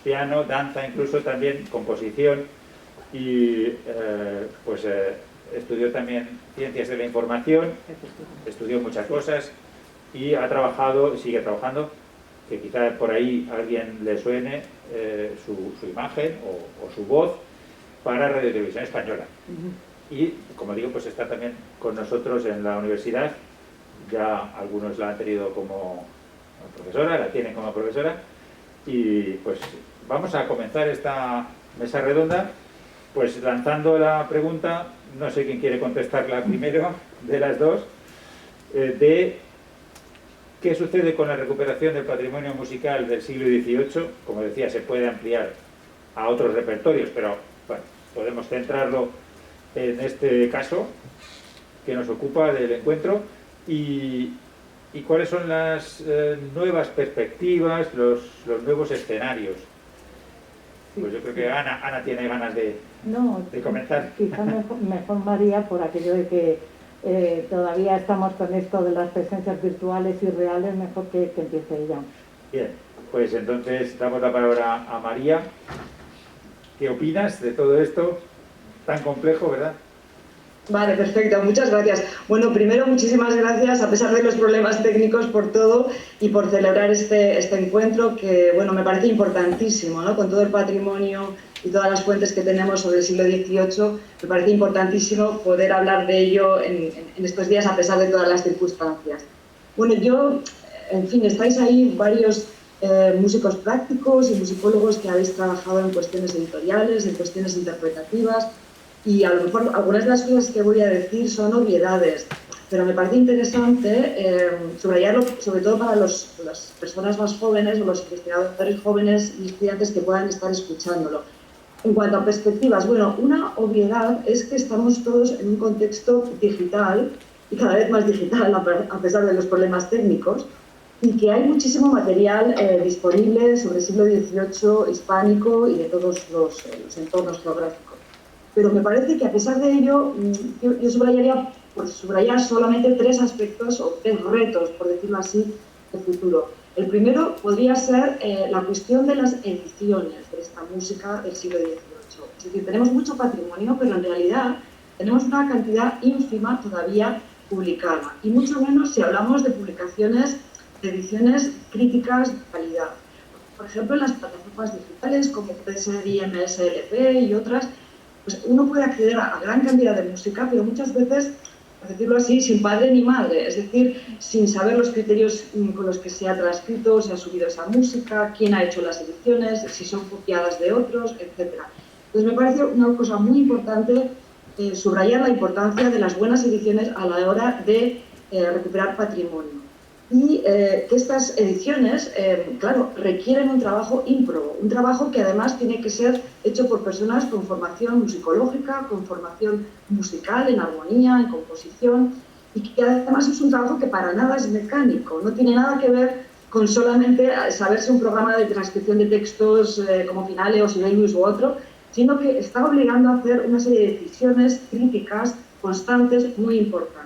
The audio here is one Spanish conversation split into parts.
piano, danza, incluso también composición y estudió también ciencias de la información, estudió muchas cosas y ha trabajado, sigue trabajando, que quizá por ahí a alguien le suene su imagen o su voz para Radio y Televisión Española. Y, como digo, pues está también con nosotros en la universidad. Ya algunos la han tenido como profesora, la tienen como profesora. Y pues vamos a comenzar esta mesa redonda pues lanzando la pregunta, no sé quién quiere contestarla primero de las dos, de qué sucede con la recuperación del patrimonio musical del siglo XVIII. Como decía, se puede ampliar a otros repertorios, pero bueno, podemos centrarlo en este caso que nos ocupa del encuentro y cuáles son las nuevas perspectivas, los nuevos escenarios. Pues yo creo que Ana tiene ganas de comentar. Quizá mejor María, por aquello de que todavía estamos con esto de las presencias virtuales y reales, mejor que empiece ella. Bien, pues entonces damos la palabra a María. ¿Qué opinas de todo esto tan complejo, verdad? Vale, perfecto, muchas gracias. Bueno, primero, muchísimas gracias, a pesar de los problemas técnicos, por todo y por celebrar este encuentro que, bueno, me parece importantísimo, ¿no? Con todo el patrimonio y todas las fuentes que tenemos sobre el siglo XVIII, me parece importantísimo poder hablar de ello en estos días, a pesar de todas las circunstancias. Bueno, en fin, estáis ahí varios músicos prácticos y musicólogos que habéis trabajado en cuestiones editoriales, en cuestiones interpretativas, y a lo mejor algunas de las cosas que voy a decir son obviedades, pero me parece interesante subrayarlo, sobre todo para las personas más jóvenes o los investigadores jóvenes y estudiantes que puedan estar escuchándolo. En cuanto a perspectivas, bueno, una obviedad es que estamos todos en un contexto digital, y cada vez más digital a pesar de los problemas técnicos, y que hay muchísimo material disponible sobre el siglo XVIII hispánico y de todos los entornos geográficos. Pero me parece que a pesar de ello, yo subrayaría, pues, subrayar solamente tres aspectos o tres retos, por decirlo así, del futuro. El primero podría ser la cuestión de las ediciones de esta música del siglo XVIII. Es decir, tenemos mucho patrimonio, pero en realidad tenemos una cantidad ínfima todavía publicada, y mucho menos si hablamos de publicaciones, de ediciones críticas de calidad. Por ejemplo, en las plataformas digitales como puede ser IMSLP y otras, pues uno puede acceder a gran cantidad de música, pero muchas veces, por decirlo así, sin padre ni madre, es decir, sin saber los criterios con los que se ha transcrito, se ha subido esa música, quién ha hecho las ediciones, si son copiadas de otros, etc. Entonces me parece una cosa muy importante subrayar la importancia de las buenas ediciones a la hora de recuperar patrimonio. Y que estas ediciones, claro, requieren un trabajo ímprobo, un trabajo que además tiene que ser hecho por personas con formación musicológica, con formación musical, en armonía, en composición, y que además es un trabajo que para nada es mecánico, no tiene nada que ver con solamente saberse un programa de transcripción de textos como Finale o Sibelius u otro, sino que está obligando a hacer una serie de decisiones críticas constantes muy importantes.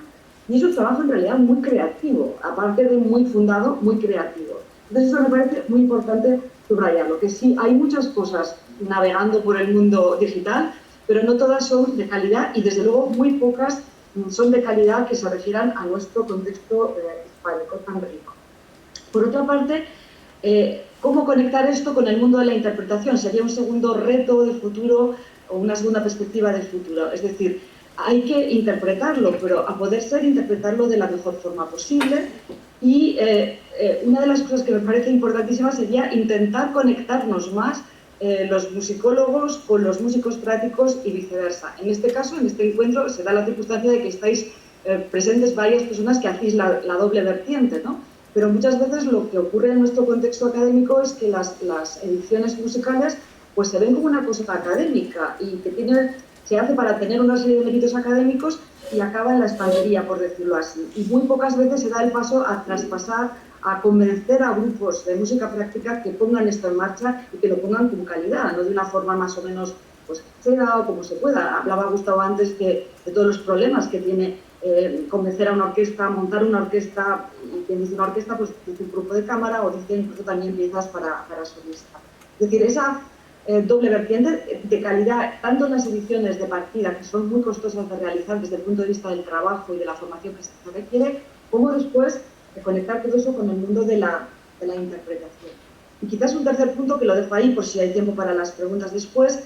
Y es un trabajo en realidad muy creativo, aparte de muy fundado, muy creativo. Entonces eso me parece muy importante subrayarlo, que sí, hay muchas cosas navegando por el mundo digital, pero no todas son de calidad y desde luego muy pocas son de calidad que se refieran a nuestro contexto hispánico tan rico. Por otra parte, ¿cómo conectar esto con el mundo de la interpretación? Sería un segundo reto de futuro o una segunda perspectiva de futuro. Es decir, hay que interpretarlo, pero a poder ser interpretarlo de la mejor forma posible. Y una de las cosas que me parece importantísima sería intentar conectarnos más los musicólogos con los músicos prácticos y viceversa. En este caso, en este encuentro, se da la circunstancia de que estáis presentes varias personas que hacéis la doble vertiente, ¿no? Pero muchas veces lo que ocurre en nuestro contexto académico es que las ediciones musicales pues se ven como una cosa académica y que se hace para tener una serie de méritos académicos y acaba en la estantería, por decirlo así. Y muy pocas veces se da el paso a traspasar, a convencer a grupos de música práctica que pongan esto en marcha y que lo pongan con calidad, no de una forma más o menos pues sea o como se pueda. Hablaba Gustavo antes de todos los problemas que tiene convencer a una orquesta, montar una orquesta, y quien dice una orquesta pues dice un grupo de cámara o dice incluso también piezas para solista. Es decir, esa doble vertiente de calidad, tanto en las ediciones de partida, que son muy costosas de realizar desde el punto de vista del trabajo y de la formación que se requiere, como después de conectar todo eso con el mundo de la interpretación. Y quizás un tercer punto, que lo dejo ahí por si hay tiempo para las preguntas después,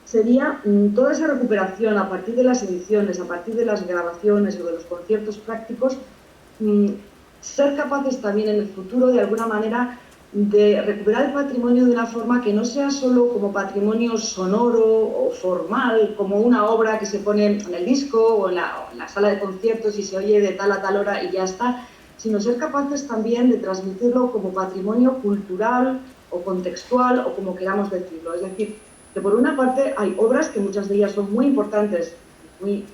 sería toda esa recuperación a partir de las ediciones, a partir de las grabaciones o de los conciertos prácticos, ser capaces también en el futuro, de alguna manera, de recuperar el patrimonio de una forma que no sea solo como patrimonio sonoro o formal, como una obra que se pone en el disco o en la sala de conciertos y se oye de tal a tal hora y ya está, sino ser capaces también de transmitirlo como patrimonio cultural o contextual o como queramos decirlo. Es decir, que por una parte hay obras que muchas de ellas son muy importantes, muy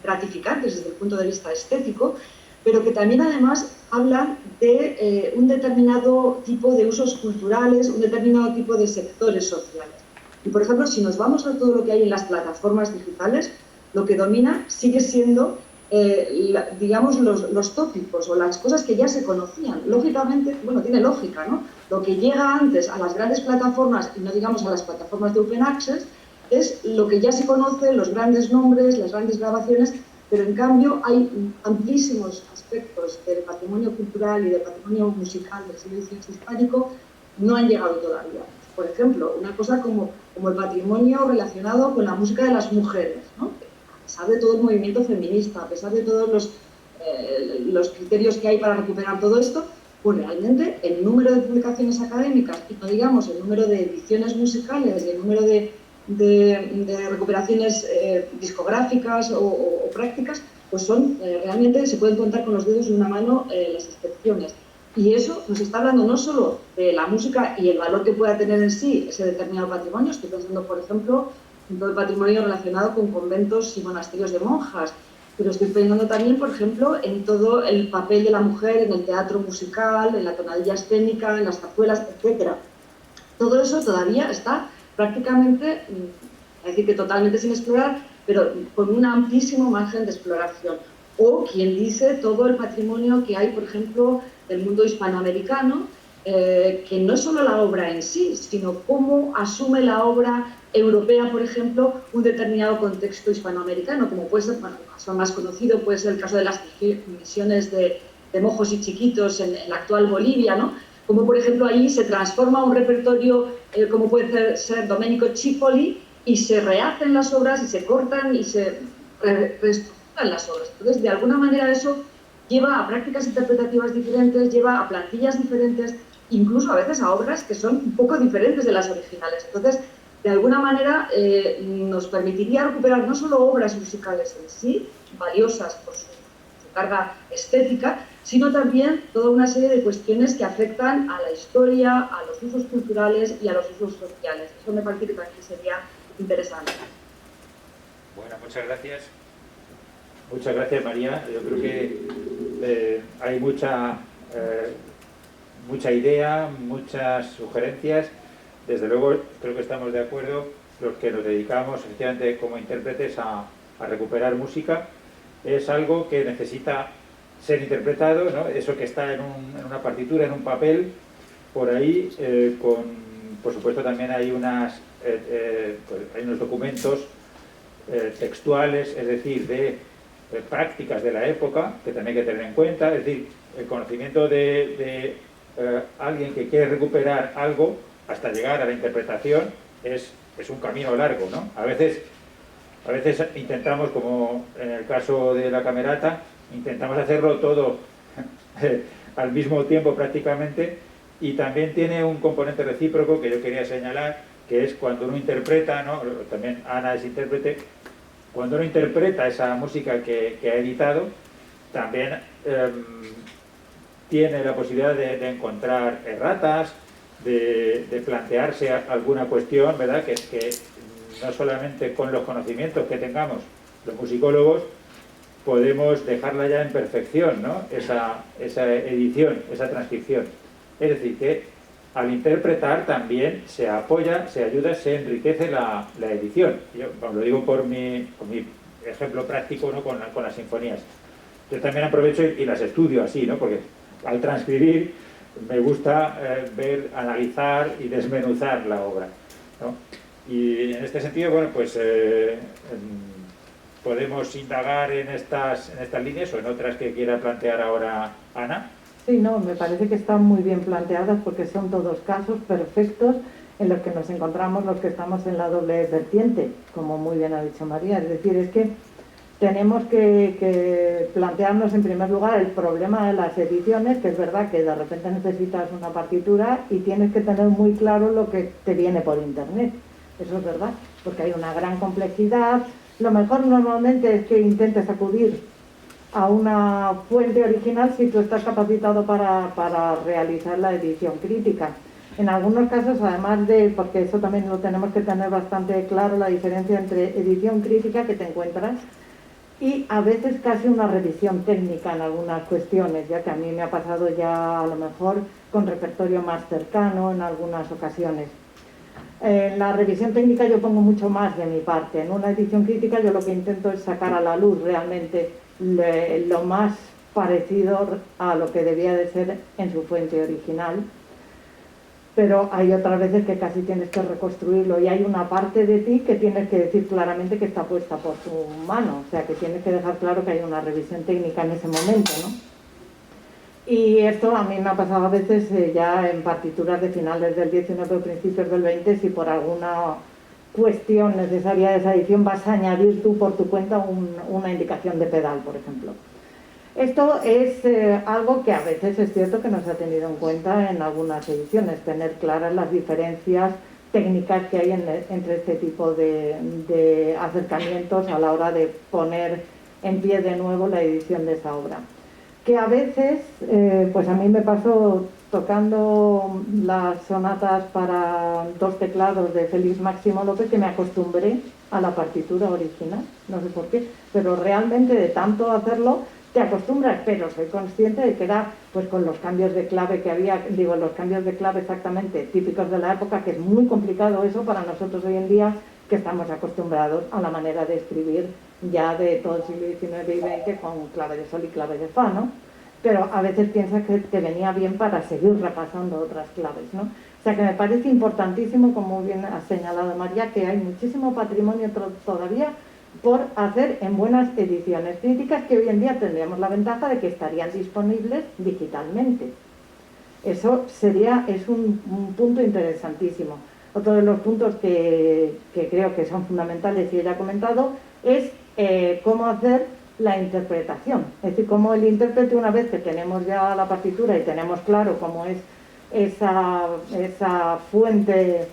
gratificantes desde el punto de vista estético, pero que también además hablan de un determinado tipo de usos culturales, un determinado tipo de sectores sociales. Y por ejemplo, si nos vamos a todo lo que hay en las plataformas digitales, lo que domina sigue siendo, digamos, los tópicos o las cosas que ya se conocían. Lógicamente, bueno, tiene lógica, ¿no? Lo que llega antes a las grandes plataformas, y no digamos a las plataformas de Open Access, es lo que ya se conoce, los grandes nombres, las grandes grabaciones, pero en cambio hay amplísimos aspectos del patrimonio cultural y del patrimonio musical del siglo XVIII hispánico no han llegado todavía. Por ejemplo, una cosa como el patrimonio relacionado con la música de las mujeres, ¿no? A pesar de todo el movimiento feminista, a pesar de todos los criterios que hay para recuperar todo esto, pues realmente el número de publicaciones académicas y no digamos el número de ediciones musicales y el número de recuperaciones discográficas o prácticas, pues son realmente, se pueden contar con los dedos de una mano las excepciones. Y eso nos está hablando no solo de la música y el valor que pueda tener en sí ese determinado patrimonio, estoy pensando, por ejemplo, en todo el patrimonio relacionado con conventos y monasterios de monjas, pero estoy pensando también, por ejemplo, en todo el papel de la mujer en el teatro musical, en la tonadilla escénica, en las zarzuelas, etc. Todo eso todavía está prácticamente, es decir, que totalmente sin explorar, pero con un amplísimo margen de exploración. O quien dice todo el patrimonio que hay, por ejemplo, del mundo hispanoamericano, que no es solo la obra en sí, sino cómo asume la obra europea, por ejemplo, un determinado contexto hispanoamericano, como puede ser, bueno, el caso más conocido puede ser el caso de las misiones de mojos y chiquitos en la actual Bolivia, ¿no? Como por ejemplo allí se transforma un repertorio como puede ser Domenico Cipoli y se rehacen las obras y se cortan y se reestructuran las obras. Entonces, de alguna manera eso lleva a prácticas interpretativas diferentes, lleva a plantillas diferentes, incluso a veces a obras que son un poco diferentes de las originales. Entonces, de alguna manera nos permitiría recuperar no solo obras musicales en sí, valiosas por su carga estética, sino también toda una serie de cuestiones que afectan a la historia, a los usos culturales y a los usos sociales. Eso me parece que también sería interesante. Bueno, muchas gracias. Muchas gracias, María. Yo creo que hay mucha idea, muchas sugerencias. Desde luego, creo que estamos de acuerdo los que nos dedicamos, efectivamente, como intérpretes a recuperar música. Es algo que necesita ser interpretado, ¿no? Eso que está en una partitura, en un papel, por ahí, por supuesto también hay hay unos documentos textuales, es decir, de prácticas de la época, que también hay que tener en cuenta, es decir, el conocimiento de alguien que quiere recuperar algo hasta llegar a la interpretación es un camino largo, ¿no? A veces intentamos, como en el caso de la Camerata, intentamos hacerlo todo al mismo tiempo prácticamente, y también tiene un componente recíproco que yo quería señalar, que es cuando uno interpreta, ¿no? También Ana es intérprete, cuando uno interpreta esa música que ha editado, también tiene la posibilidad de encontrar erratas, de plantearse alguna cuestión, ¿verdad? Que no solamente con los conocimientos que tengamos los musicólogos podemos dejarla ya en perfección, ¿no? Esa edición, esa transcripción. Es decir, que al interpretar también se apoya, se ayuda, se enriquece la edición. Yo lo digo por mi ejemplo práctico, ¿no? con las sinfonías. Yo también aprovecho y las estudio así, ¿no? Porque al transcribir me gusta ver, analizar y desmenuzar la obra, ¿no? Y en este sentido, bueno, pues podemos indagar en estas líneas o en otras que quiera plantear ahora Ana. Sí, no, me parece que están muy bien planteadas porque son todos casos perfectos en los que nos encontramos los que estamos en la doble vertiente, como muy bien ha dicho María. Es decir, es que tenemos que plantearnos en primer lugar el problema de las ediciones, que es verdad que de repente necesitas una partitura y tienes que tener muy claro lo que te viene por internet. Eso es verdad, porque hay una gran complejidad. Lo mejor normalmente es que intentes acudir a una fuente original si tú estás capacitado para realizar la edición crítica. En algunos casos, además de, porque eso también lo tenemos que tener bastante claro, la diferencia entre edición crítica que te encuentras y a veces casi una revisión técnica en algunas cuestiones, ya que a mí me ha pasado ya a lo mejor con repertorio más cercano en algunas ocasiones. En la revisión técnica yo pongo mucho más de mi parte. En una edición crítica yo lo que intento es sacar a la luz realmente lo más parecido a lo que debía de ser en su fuente original, pero hay otras veces que casi tienes que reconstruirlo y hay una parte de ti que tienes que decir claramente que está puesta por tu mano, o sea que tienes que dejar claro que hay una revisión técnica en ese momento, ¿no? Y esto a mí me ha pasado a veces ya en partituras de finales del 19 o principios del 20, si por alguna cuestión necesaria de esa edición vas a añadir tú por tu cuenta una indicación de pedal, por ejemplo. Esto es algo que a veces es cierto que no se ha tenido en cuenta en algunas ediciones, tener claras las diferencias técnicas que hay entre este tipo de acercamientos a la hora de poner en pie de nuevo la edición de esa obra. Que a veces, pues a mí me pasó tocando las sonatas para 2 teclados de Félix Máximo López, que me acostumbré a la partitura original, no sé por qué, pero realmente de tanto hacerlo te acostumbras, pero soy consciente de que era pues con los cambios de clave que había, digo, los cambios de clave exactamente típicos de la época, que es muy complicado eso para nosotros hoy en día, que estamos acostumbrados a la manera de escribir ya de todo el siglo XIX y XX con clave de sol y clave de fa, ¿no? Pero a veces piensas que te venía bien para seguir repasando otras claves, ¿no? O sea que me parece importantísimo, como bien ha señalado María, que hay muchísimo patrimonio todavía por hacer en buenas ediciones críticas que hoy en día tendríamos la ventaja de que estarían disponibles digitalmente. Eso es un punto interesantísimo. Otro de los puntos que creo que son fundamentales y ella ha comentado es cómo hacer la interpretación. Es decir, cómo el intérprete, una vez que tenemos ya la partitura y tenemos claro cómo es esa fuente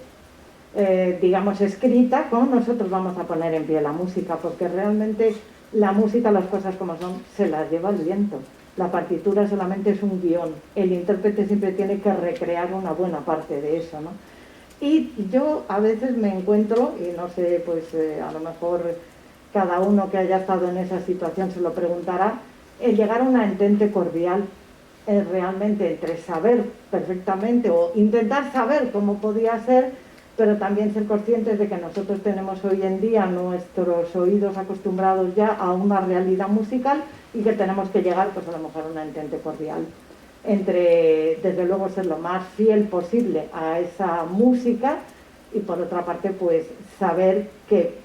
digamos escrita, cómo nosotros vamos a poner en pie la música, porque realmente la música, las cosas como son, se las lleva el viento. La partitura solamente es un guión, el intérprete siempre tiene que recrear una buena parte de eso, ¿no? Y yo a veces me encuentro, y no sé, pues a lo mejor cada uno que haya estado en esa situación se lo preguntará, el llegar a una entente cordial realmente entre saber perfectamente o intentar saber cómo podía ser, pero también ser conscientes de que nosotros tenemos hoy en día nuestros oídos acostumbrados ya a una realidad musical y que tenemos que llegar pues a lo mejor a una entente cordial entre, desde luego, ser lo más fiel posible a esa música y por otra parte pues saber que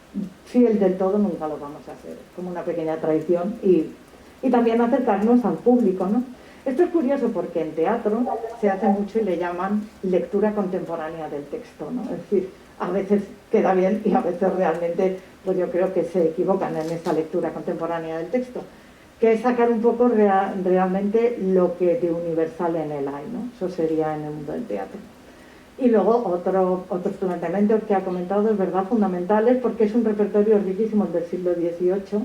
fiel del todo nunca lo vamos a hacer, como una pequeña traición y también acercarnos al público, ¿no? Esto es curioso porque en teatro se hace mucho y le llaman lectura contemporánea del texto, ¿no? Es decir, a veces queda bien y a veces realmente pues yo creo que se equivocan en esta lectura contemporánea del texto, que es sacar un poco realmente lo que de universal en él hay, ¿no? Eso sería en el mundo del teatro. Y luego otros planteamientos que ha comentado, es verdad, fundamentales, porque es un repertorio riquísimo del siglo XVIII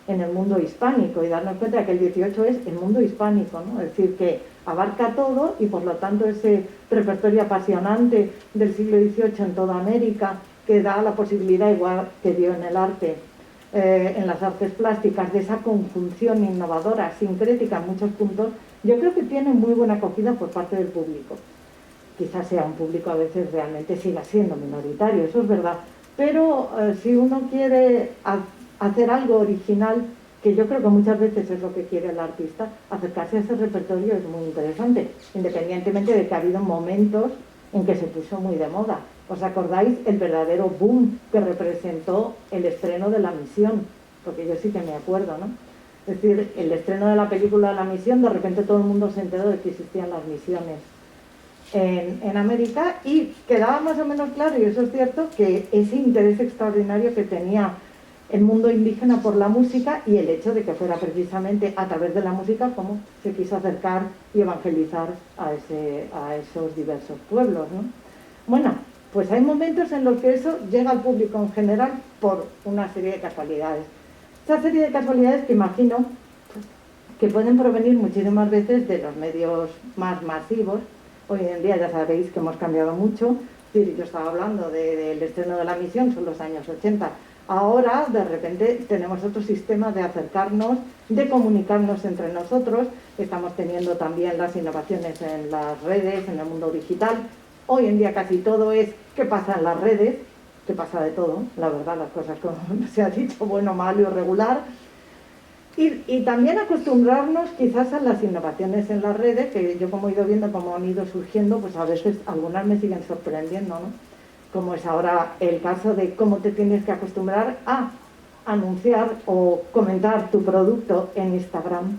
en el mundo hispánico, y darnos cuenta de que el XVIII es el mundo hispánico, ¿no? Es decir, que abarca todo y por lo tanto ese repertorio apasionante del siglo XVIII en toda América, que da la posibilidad, igual que dio en el arte, en las artes plásticas, de esa conjunción innovadora, sincrética en muchos puntos, yo creo que tiene muy buena acogida por parte del público. Quizás sea un público a veces realmente siga siendo minoritario, eso es verdad, pero si uno quiere hacer algo original que yo creo que muchas veces es lo que quiere el artista, acercarse a ese repertorio es muy interesante, independientemente de que ha habido momentos en que se puso muy de moda. ¿Os acordáis el verdadero boom que representó el estreno de La Misión? Porque yo sí que me acuerdo, ¿no? Es decir, el estreno de la película La Misión, de repente todo el mundo se enteró de que existían las misiones en América, y quedaba más o menos claro, y eso es cierto, que ese interés extraordinario que tenía el mundo indígena por la música, y el hecho de que fuera precisamente a través de la música como se quiso acercar y evangelizar a esos diversos pueblos, ¿no? Bueno, pues hay momentos en los que eso llega al público en general por una serie de casualidades. Esa serie de casualidades que imagino que pueden provenir muchísimas veces de los medios más masivos. Hoy en día ya sabéis que hemos cambiado mucho. Yo estaba hablando del estreno de La Misión, son los años 80. Ahora, de repente, tenemos otro sistema de acercarnos, de comunicarnos entre nosotros. Estamos teniendo también las innovaciones en las redes, en el mundo digital. Hoy en día casi todo es qué pasa en las redes, que pasa de todo, la verdad, las cosas como se ha dicho, bueno, malo y regular. Y también acostumbrarnos quizás a las innovaciones en las redes, que yo como he ido viendo cómo han ido surgiendo, pues a veces algunas me siguen sorprendiendo, ¿no? Como es ahora el caso de cómo te tienes que acostumbrar a anunciar o comentar tu producto en Instagram,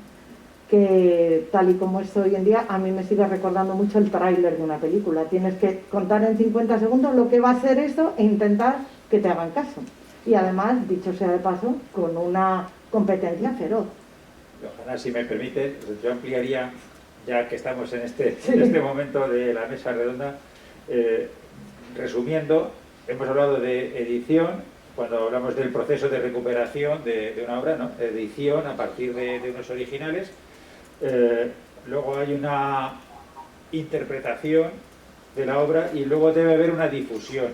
que tal y como es hoy en día, a mí me sigue recordando mucho el tráiler de una película. Tienes que contar en 50 segundos lo que va a ser eso e intentar que te hagan caso. Y además, dicho sea de paso, con una competencia feroz. Ojalá, si me permite, yo ampliaría, ya que estamos en este momento de la mesa redonda, resumiendo, hemos hablado de edición, cuando hablamos del proceso de recuperación de una obra, ¿no? Edición a partir de unos originales. Luego hay una interpretación de la obra y luego debe haber una difusión.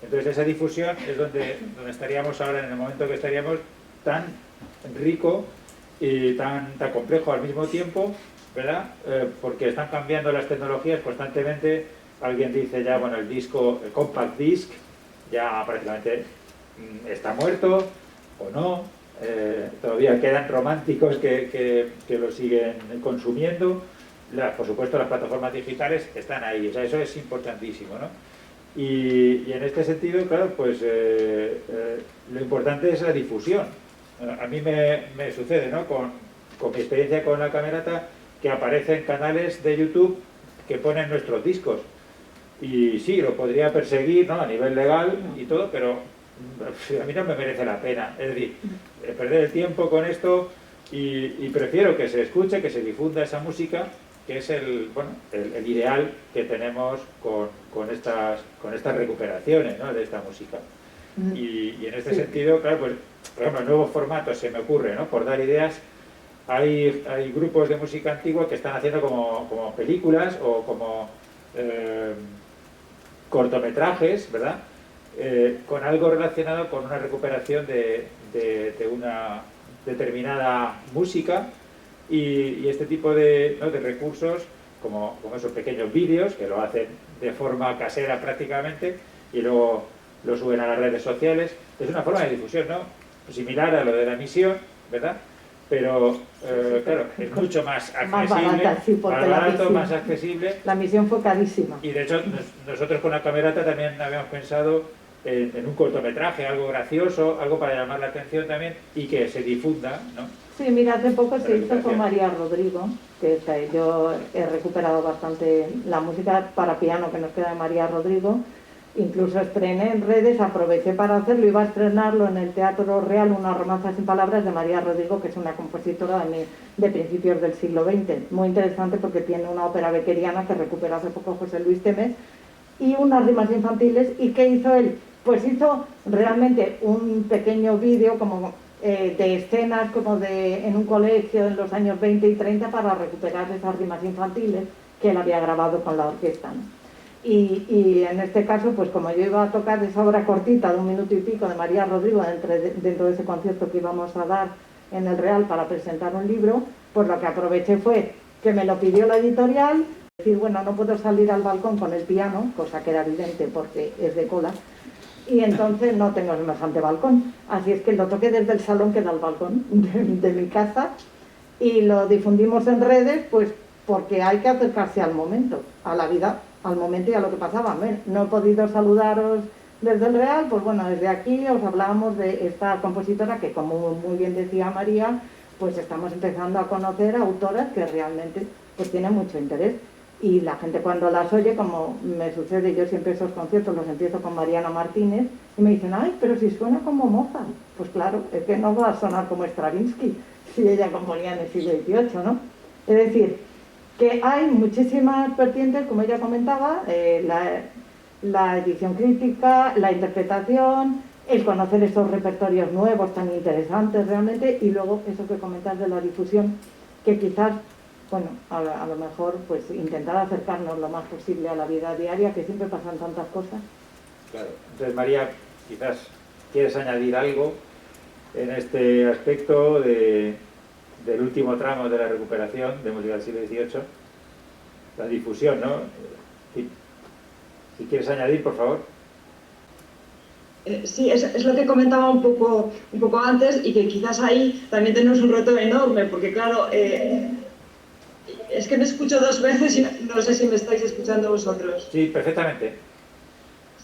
Entonces esa difusión es donde estaríamos ahora, en el momento que estaríamos, tan rico y tan complejo al mismo tiempo, ¿verdad? Porque están cambiando las tecnologías constantemente. Alguien dice ya, bueno, el disco, el compact disc, ya prácticamente está muerto, o no. Todavía quedan románticos que lo siguen consumiendo. Por supuesto, las plataformas digitales están ahí, o sea, eso es importantísimo, ¿no? Y en este sentido, claro, pues lo importante es la difusión. A mí me sucede, ¿no? Con mi experiencia con la Camerata, que aparecen canales de YouTube que ponen nuestros discos. Y sí, lo podría perseguir, ¿no? A nivel legal y todo, pero a mí no me merece la pena. Es decir, perder el tiempo con esto, y prefiero que se escuche, que se difunda esa música, que es el ideal que tenemos con estas recuperaciones, ¿no? De esta música. Y en este sentido, claro, pues, por ejemplo, nuevos formatos se me ocurre, ¿no? Por dar ideas, hay grupos de música antigua que están haciendo como películas o como cortometrajes, ¿verdad? Con algo relacionado con una recuperación de una determinada música, y este tipo de recursos, como esos pequeños vídeos que lo hacen de forma casera prácticamente y luego lo suben a las redes sociales. Es una forma de difusión, ¿no? Similar a lo de La Misión, ¿verdad? Pero, claro, es mucho más accesible, más barato, más accesible. La Misión fue carísima. Y de hecho, nosotros con la Camerata también habíamos pensado en un cortometraje, algo gracioso, algo para llamar la atención también y que se difunda, ¿no? Sí, mira, hace poco se hizo con María Rodrigo, que yo he recuperado bastante la música para piano que nos queda de María Rodrigo. Incluso estrené en redes, aproveché para hacerlo, iba a estrenarlo en el Teatro Real, Una romanza sin palabras, de María Rodrigo, que es una compositora de principios del siglo XX. Muy interesante porque tiene una ópera beckeriana que recuperó hace poco José Luis Temes y unas rimas infantiles. ¿Y qué hizo él? Pues hizo realmente un pequeño vídeo como de escenas como en un colegio en los años 20 y 30 para recuperar esas rimas infantiles que él había grabado con la orquesta, ¿no? Y en este caso, pues como yo iba a tocar esa obra cortita de 1 minuto y pico de María Rodrigo dentro de ese concierto que íbamos a dar en el Real para presentar un libro, pues lo que aproveché fue que me lo pidió la editorial, decir, bueno, no puedo salir al balcón con el piano, cosa que era evidente porque es de cola, y entonces no tengo semejante balcón. Así es que lo toqué desde el salón que da al balcón de mi casa y lo difundimos en redes, pues porque hay que acercarse al momento, a la vida, al momento y a lo que pasaba. No he podido saludaros desde el Real, pues bueno, desde aquí os hablamos de esta compositora que, como muy bien decía María, pues estamos empezando a conocer autoras que realmente pues tienen mucho interés. Y la gente cuando las oye, como me sucede, yo siempre esos conciertos los empiezo con Mariana Martínez y me dicen, ay, pero si suena como Mozart. Pues claro, es que no va a sonar como Stravinsky si ella componía en el siglo XVIII, ¿no? Es decir, que hay muchísimas vertientes, como ella comentaba, la edición crítica, la interpretación, el conocer esos repertorios nuevos tan interesantes realmente, y luego eso que comentas de la difusión, que quizás, bueno, a lo mejor pues intentar acercarnos lo más posible a la vida diaria, que siempre pasan tantas cosas. Claro. Entonces, María, quizás quieres añadir algo en este aspecto del último tramo de la recuperación de música del siglo XVIII, la difusión, ¿no? Si quieres añadir, por favor. Sí, es lo que comentaba un poco antes, y que quizás ahí también tenemos un reto enorme, porque claro, es que me escucho dos veces y no sé si me estáis escuchando vosotros. Sí, perfectamente.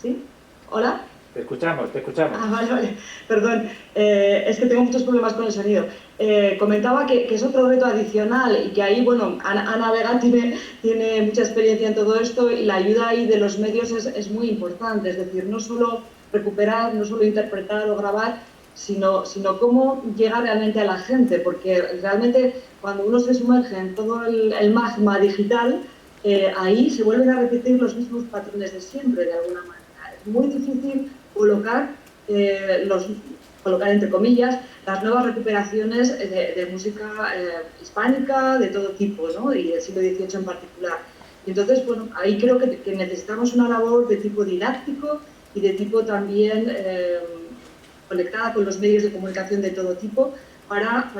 ¿Sí? ¿Hola? Te escuchamos, te escuchamos. Ah, vale. Perdón, es que tengo muchos problemas con el sonido. Comentaba que es otro reto adicional y que ahí, bueno, Ana Vega tiene mucha experiencia en todo esto, y la ayuda ahí de los medios es muy importante. Es decir, no solo recuperar, no solo interpretar o grabar, sino cómo llegar realmente a la gente, porque realmente cuando uno se sumerge en todo el magma digital, ahí se vuelven a repetir los mismos patrones de siempre, de alguna manera. Es muy difícil colocar entre comillas, las nuevas recuperaciones de música hispánica de todo tipo, ¿no? Y del siglo XVIII en particular. Y entonces, bueno, ahí creo que necesitamos una labor de tipo didáctico y de tipo también conectada con los medios de comunicación de todo tipo para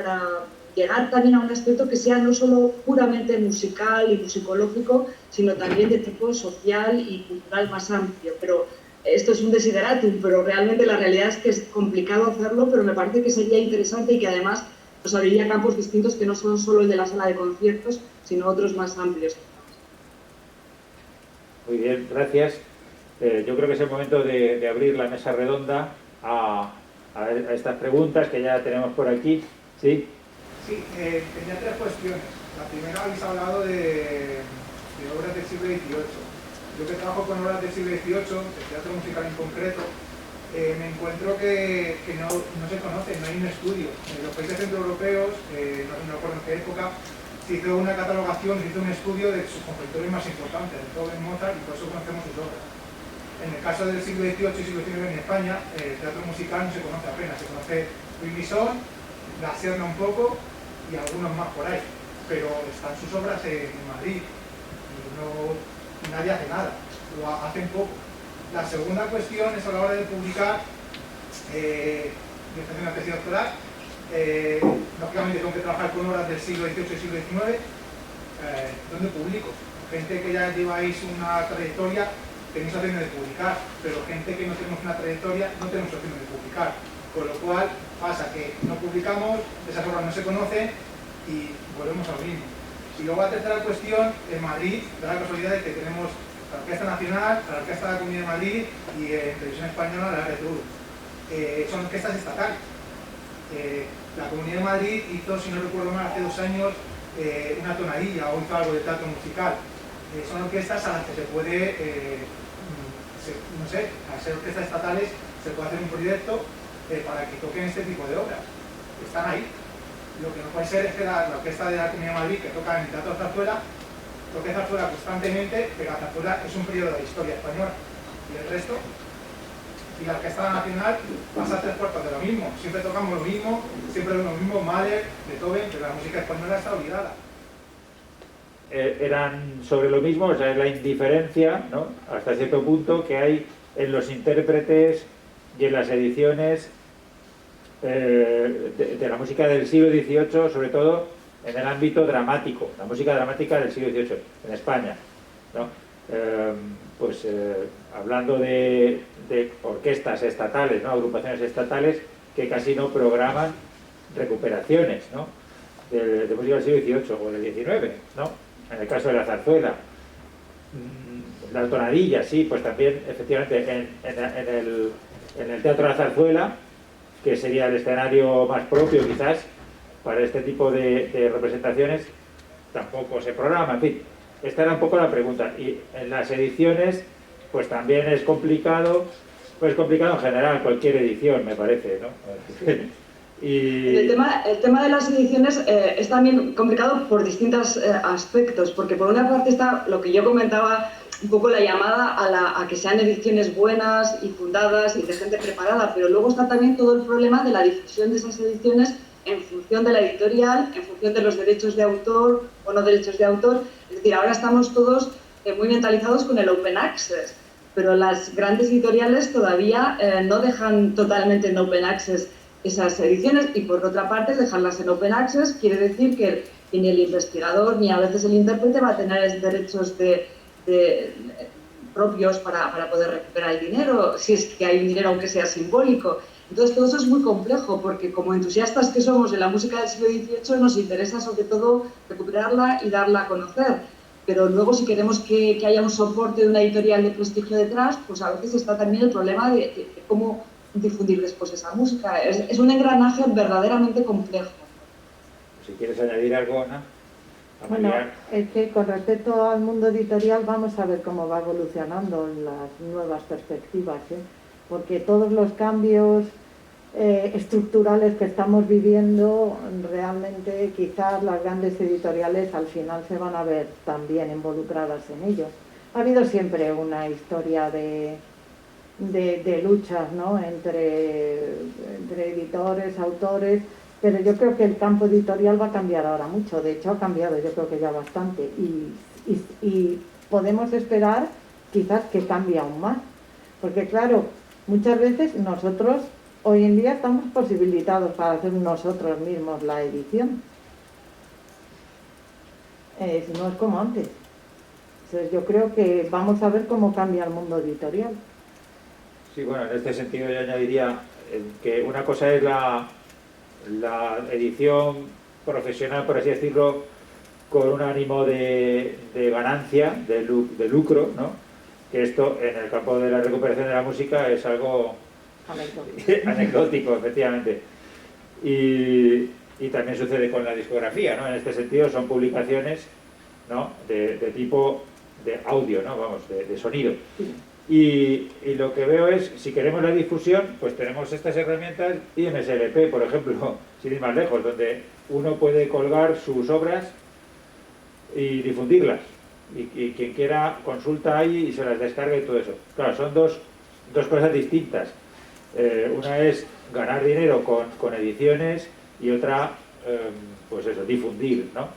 llegar también a un aspecto que sea no solo puramente musical y musicológico, sino también de tipo social y cultural más amplio. Pero esto es un desideratum, pero realmente la realidad es que es complicado hacerlo, pero me parece que sería interesante y que además nos abriría campos distintos que no son solo el de la sala de conciertos, sino otros más amplios. Muy bien, gracias. Yo creo que es el momento de abrir la mesa redonda a estas preguntas que ya tenemos por aquí. ¿Sí? Sí, tenía tres cuestiones. La primera, habéis hablado de obras del siglo XVIII. Yo que trabajo con obras del siglo XVIII, de teatro musical en concreto, me encuentro que no se conocen, no hay un estudio. En los países centroeuropeos, no recuerdo en qué época, se hizo una catalogación, se hizo un estudio de sus compositores más importantes, de Beethoven, Mozart, y por eso conocemos sus obras. En el caso del siglo XVIII y siglo XIX en España, el teatro musical no se conoce apenas, se conoce Louis Bisson, La Serna un poco y algunos más por ahí, pero están sus obras en Madrid y nadie hace nada, o hacen poco. La segunda cuestión es a la hora de publicar. Yo estoy haciendo una tesis doctoral, lógicamente tengo que trabajar con obras del siglo XVIII y siglo XIX. ¿Dónde publico? Gente que ya lleváis una trayectoria, tenéis opción de publicar, pero gente que no tenemos una trayectoria, no tenemos opción de publicar. Con lo cual pasa que no publicamos, esas obras no se conocen y volvemos a lo mismo. Y luego la tercera cuestión, en Madrid, da la casualidad de que tenemos la Orquesta Nacional, la Orquesta de la Comunidad de Madrid y en Televisión Española la RTU. Son orquestas estatales. La Comunidad de Madrid hizo, si no recuerdo mal, hace 2 años una tonadilla o hizo algo de teatro musical. Son orquestas a las que se puede, no sé, al ser orquestas estatales se puede hacer un proyecto para que toquen este tipo de obras. Están ahí. Lo que no puede ser es que la Orquesta de la Comunidad de Madrid, que toca en el Teatro Zarzuela, toque Zarzuela constantemente, pero la Zarzuela es un periodo de la historia española. Y el resto, y la Orquesta Nacional pasa 3/4 de lo mismo. Siempre tocamos lo mismo, siempre lo mismo, Mahler, Beethoven, pero la música española está olvidada. Eran sobre lo mismo, o sea, es la indiferencia, ¿no?, hasta cierto punto que hay en los intérpretes y en las ediciones de la música del siglo XVIII, sobre todo en el ámbito dramático, la música dramática del siglo XVIII, en España, ¿no? Hablando de de orquestas estatales, ¿no? Agrupaciones estatales que casi no programan recuperaciones, ¿no? de música del siglo XVIII o del XIX, ¿no? En el caso de la zarzuela. Las tonadillas, sí, pues también efectivamente en el Teatro de la Zarzuela, que sería el escenario más propio quizás para este tipo de representaciones, tampoco se programa, en fin. Esta era un poco la pregunta. Y en las ediciones, pues también es complicado, pues complicado en general, cualquier edición, me parece, ¿no? Sí. Y el tema de las ediciones es también complicado por distintos aspectos, porque por una parte está lo que yo comentaba, un poco la llamada a que sean ediciones buenas y fundadas y de gente preparada, pero luego está también todo el problema de la difusión de esas ediciones en función de la editorial, en función de los derechos de autor o no derechos de autor. Es decir, ahora estamos todos muy mentalizados con el open access, pero las grandes editoriales todavía no dejan totalmente en open access esas ediciones, y por otra parte dejarlas en open access quiere decir que ni el investigador ni a veces el intérprete va a tener derechos propios para poder recuperar el dinero, si es que hay un dinero aunque sea simbólico. Entonces todo eso es muy complejo, porque como entusiastas que somos de la música del siglo XVIII nos interesa sobre todo recuperarla y darla a conocer, pero luego si queremos que haya un soporte de una editorial de prestigio detrás, pues a veces está también el problema de cómo difundir después esa música. Es un engranaje verdaderamente complejo. Si quieres añadir algo, Ana. Bueno, es que con respecto al mundo editorial vamos a ver cómo va evolucionando las nuevas perspectivas, ¿eh? Porque todos los cambios estructurales que estamos viviendo, realmente quizás las grandes editoriales al final se van a ver también involucradas en ello. Ha habido siempre una historia de luchas, ¿no? entre editores, autores, pero yo creo que el campo editorial va a cambiar ahora mucho. De hecho ha cambiado, yo creo que ya bastante, y podemos esperar quizás que cambie aún más, porque claro, muchas veces nosotros hoy en día estamos posibilitados para hacer nosotros mismos la edición, no es como antes. Entonces yo creo que vamos a ver cómo cambia el mundo editorial. Sí, bueno, en este sentido yo añadiría que una cosa es la edición profesional, por así decirlo, con un ánimo de ganancia, de lucro, ¿no? Que esto en el campo de la recuperación de la música es algo anecdótico, efectivamente. Y también sucede con la discografía, ¿no? En este sentido son publicaciones, ¿no? de tipo de audio, ¿no? Vamos, de sonido. Y lo que veo es, si queremos la difusión, pues tenemos estas herramientas y MSLP, por ejemplo, sin ir más lejos, donde uno puede colgar sus obras y difundirlas. Y quien quiera consulta ahí y se las descarga y todo eso. Claro, son dos cosas distintas. Una es ganar dinero con ediciones y otra, pues eso, difundir, ¿no?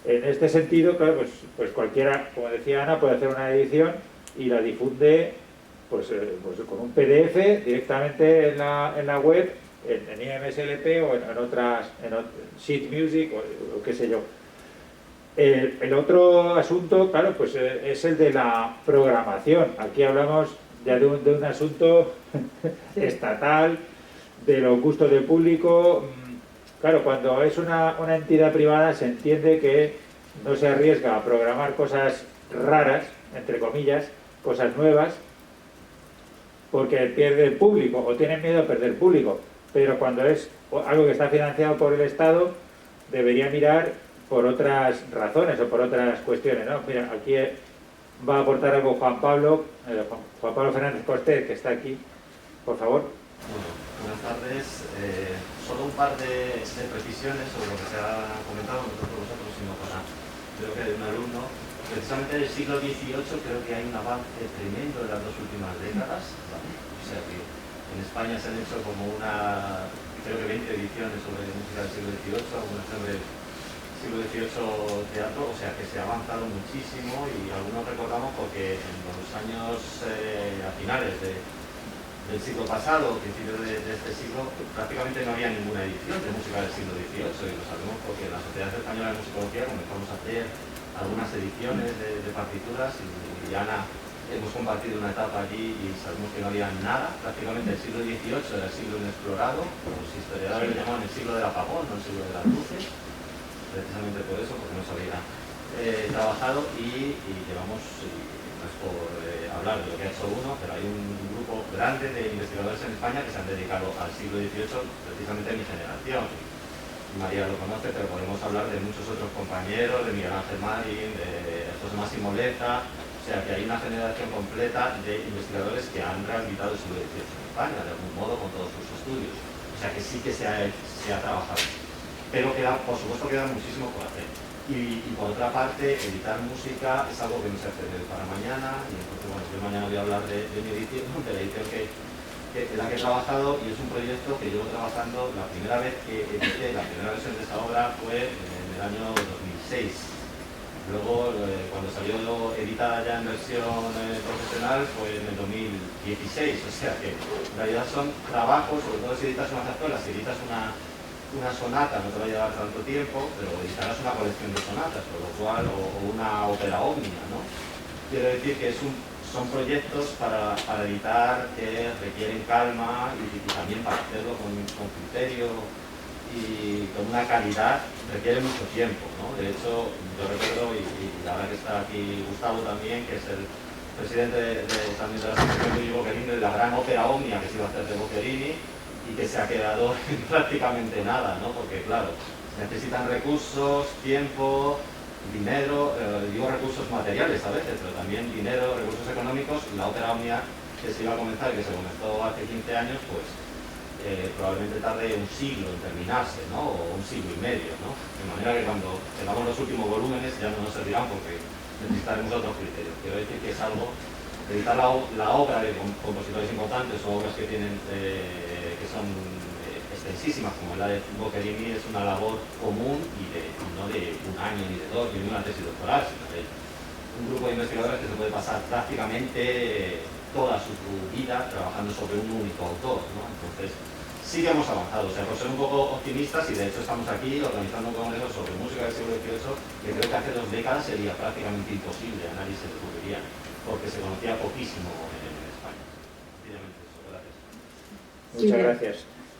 En este sentido, claro, pues cualquiera, como decía Ana, puede hacer una edición y la difunde pues con un PDF directamente en la web, en IMSLP o en otras, Sheet Music o qué sé yo. El otro asunto, claro, pues es el de la programación. Aquí hablamos ya de un asunto estatal, de los gustos del público. Claro, cuando es una entidad privada se entiende que no se arriesga a programar cosas raras, entre comillas, cosas nuevas, porque pierde el público o tienen miedo a perder público. Pero cuando es algo que está financiado por el Estado, debería mirar por otras razones o por otras cuestiones, ¿no? Mira, aquí va a aportar algo Juan Pablo Fernández Cortés, que está aquí, por favor. Bueno, buenas tardes. Solo un par de precisiones sobre lo que se ha comentado, no por vosotros, sino para, creo que de un alumno. Precisamente del siglo XVIII creo que hay un avance tremendo de las dos últimas décadas. ¿Vale? O sea que en España se han hecho como creo que 20 ediciones sobre música del siglo XVIII, algunas sobre siglo XVIII teatro, o sea que se ha avanzado muchísimo, y algunos recordamos porque en los años a finales del siglo pasado, principios de este siglo, prácticamente no había ninguna edición de música del siglo XVIII, y lo sabemos porque la Sociedad Española de Musicología comenzamos a hacer algunas ediciones de partituras, y Ana hemos compartido una etapa allí y sabemos que no había nada, prácticamente el siglo XVIII era el siglo inexplorado, los historiadores le llaman el siglo del apagón, no el siglo de las luces, precisamente por eso, porque no se había trabajado y llevamos, no es por hablar de lo que ha hecho uno, pero hay un grupo grande de investigadores en España que se han dedicado al siglo XVIII, precisamente en mi generación. María lo conoce, pero podemos hablar de muchos otros compañeros, de Miguel Ángel Marín, de José Máximo Leza, o sea que hay una generación completa de investigadores que han rehabilitado el siglo XVIII en España, de algún modo, con todos sus estudios. O sea que sí que se ha trabajado. Pero por supuesto queda muchísimo por hacer. Y por otra parte, editar música es algo que no se hace de para mañana, y entonces, bueno, yo mañana voy a hablar de mi edición, de la edición en la que he trabajado, y es un proyecto que llevo trabajando. La primera vez que edité la primera versión de esta obra fue en el año 2006. Luego, cuando salió editada ya en versión profesional, fue en el 2016. O sea que en realidad son trabajos, sobre todo si editas una zarzuela, si editas una sonata no te va a llevar tanto tiempo, pero editarás una colección de sonatas, por lo cual, o una ópera omnia, ¿no? Quiero decir que son proyectos para editar que requieren calma y también para hacerlo con criterio y con una calidad requiere mucho tiempo, ¿no? De hecho, yo recuerdo, y ahora que está aquí Gustavo también, que es el presidente también de la Asociación de Boccherini, de la gran ópera omnia que se iba a hacer de Boccherini, y que se ha quedado en prácticamente nada, ¿no? Porque claro, necesitan recursos, tiempo, dinero, digo recursos materiales a veces, pero también dinero, recursos económicos. La ópera omnia que se iba a comenzar, que se comenzó hace 15 años, pues probablemente tarde un siglo en terminarse, ¿no? O un siglo y medio, ¿no? De manera que cuando tengamos los últimos volúmenes ya no nos servirán porque necesitaremos otros criterios. Quiero decir que es algo, editar la obra de compositores importantes o obras que tienen que son extensísimas, como la de Boccherini, es una labor común y no de un año, ni de dos, ni de una tesis doctoral, sino de un grupo de investigadores que se puede pasar prácticamente toda su vida trabajando sobre un único autor, ¿no? Entonces, sí que hemos avanzado, o sea, por ser un poco optimistas, y de hecho estamos aquí organizando un congreso sobre música del siglo XVIII, que creo que hace 2 décadas sería prácticamente imposible, a nadie se le ocurriría, porque se conocía poquísimo en España. Sencillamente eso, gracias. Muchas gracias.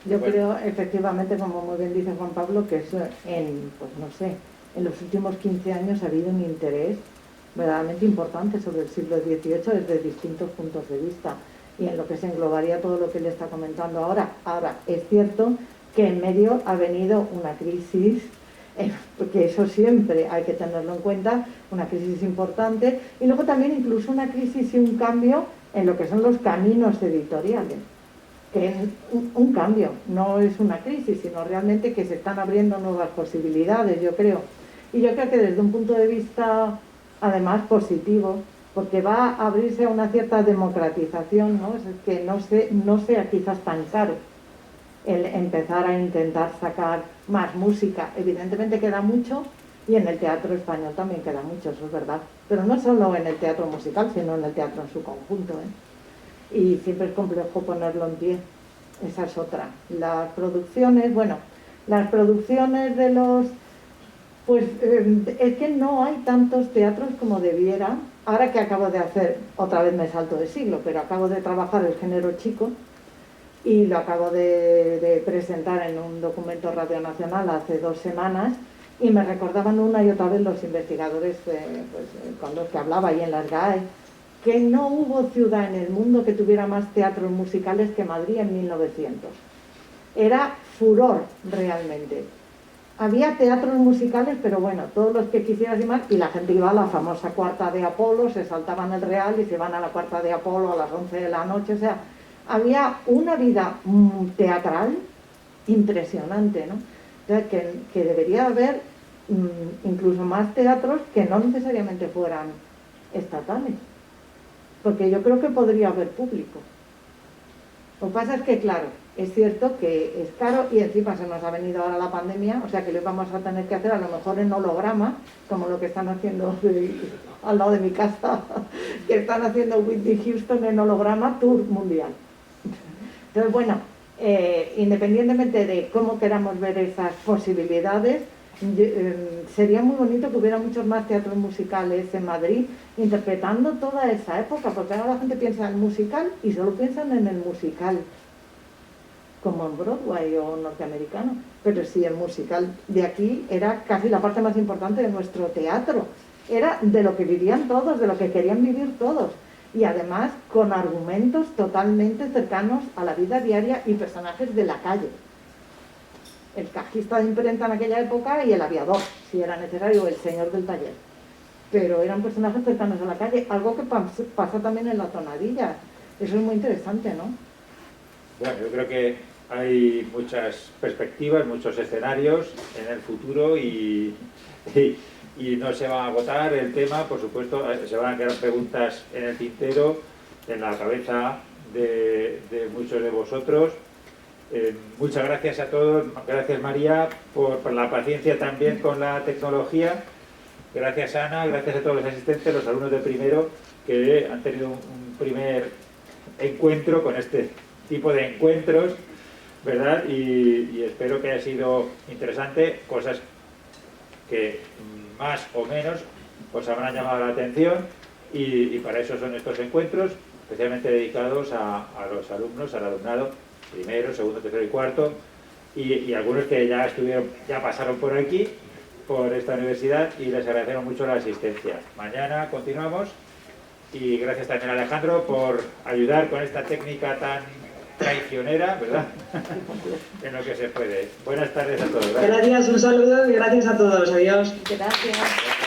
Yo creo, efectivamente, como muy bien dice Juan Pablo, que eso pues no sé, en los últimos 15 años ha habido un interés verdaderamente importante sobre el siglo XVIII desde distintos puntos de vista, y en lo que se englobaría todo lo que él está comentando ahora. Ahora, es cierto que en medio ha venido una crisis, porque eso siempre hay que tenerlo en cuenta, una crisis importante, y luego también incluso una crisis y un cambio en lo que son los caminos editoriales, que es un cambio, no es una crisis, sino realmente que se están abriendo nuevas posibilidades, yo creo. Y yo creo que desde un punto de vista, además, positivo, porque va a abrirse a una cierta democratización, ¿no? Es que no sea quizás tan caro el empezar a intentar sacar más música. Evidentemente queda mucho, y en el teatro español también queda mucho, eso es verdad. Pero no solo en el teatro musical, sino en el teatro en su conjunto, ¿eh? Y siempre es complejo ponerlo en pie. Esa es otra. Las producciones, bueno, las producciones de los... Pues es que no hay tantos teatros como debiera. Ahora que acabo de hacer, otra vez me salto de siglo, pero acabo de trabajar el género chico y lo acabo de presentar en un documento Radio Nacional hace 2 semanas, y me recordaban una y otra vez los investigadores con los que hablaba ahí en las GAE, que no hubo ciudad en el mundo que tuviera más teatros musicales que Madrid en 1900. Era furor realmente. Había teatros musicales, pero bueno, todos los que quisieras y más, y la gente iba a la famosa Cuarta de Apolo, se saltaban el Real y se iban a la Cuarta de Apolo a las 11 de la noche, o sea, había una vida teatral impresionante, ¿no? O sea, que debería haber incluso más teatros que no necesariamente fueran estatales, porque yo creo que podría haber público. Lo que pasa es que, claro, es cierto que es caro, y encima se nos ha venido ahora la pandemia, o sea que lo vamos a tener que hacer a lo mejor en holograma, como lo que están haciendo al lado de mi casa, que están haciendo Whitney Houston en holograma, tour mundial. Entonces, bueno, independientemente de cómo queramos ver esas posibilidades, sería muy bonito que hubiera muchos más teatros musicales en Madrid interpretando toda esa época, porque ahora la gente piensa en el musical y solo piensan en el musical, como en Broadway o norteamericano, pero sí, el musical de aquí era casi la parte más importante de nuestro teatro, era de lo que vivían todos, de lo que querían vivir todos, y además con argumentos totalmente cercanos a la vida diaria y personajes de la calle. El cajista de imprenta en aquella época y el aviador, si era necesario, el señor del taller. Pero eran personajes cercanos a la calle, algo que pasa también en La Tonadilla. Eso es muy interesante, ¿no? Bueno, yo creo que hay muchas perspectivas, muchos escenarios en el futuro y no se va a agotar el tema, por supuesto, se van a quedar preguntas en el tintero, en la cabeza de muchos de vosotros. Muchas gracias a todos, gracias María por la paciencia también con la tecnología, gracias Ana, gracias a todos los asistentes, los alumnos de primero que han tenido un primer encuentro con este tipo de encuentros, ¿verdad? Y espero que haya sido interesante, cosas que más o menos os habrán llamado la atención y para eso son estos encuentros, especialmente dedicados a los alumnos, al alumnado, primero, segundo, tercero y cuarto, y algunos que ya pasaron por aquí, por esta universidad, y les agradecemos mucho la asistencia. Mañana continuamos, y gracias también a Alejandro por ayudar con esta técnica tan traicionera, ¿verdad? En lo que se puede. Buenas tardes a todos. Gracias, un saludo y gracias a todos. Adiós. Gracias.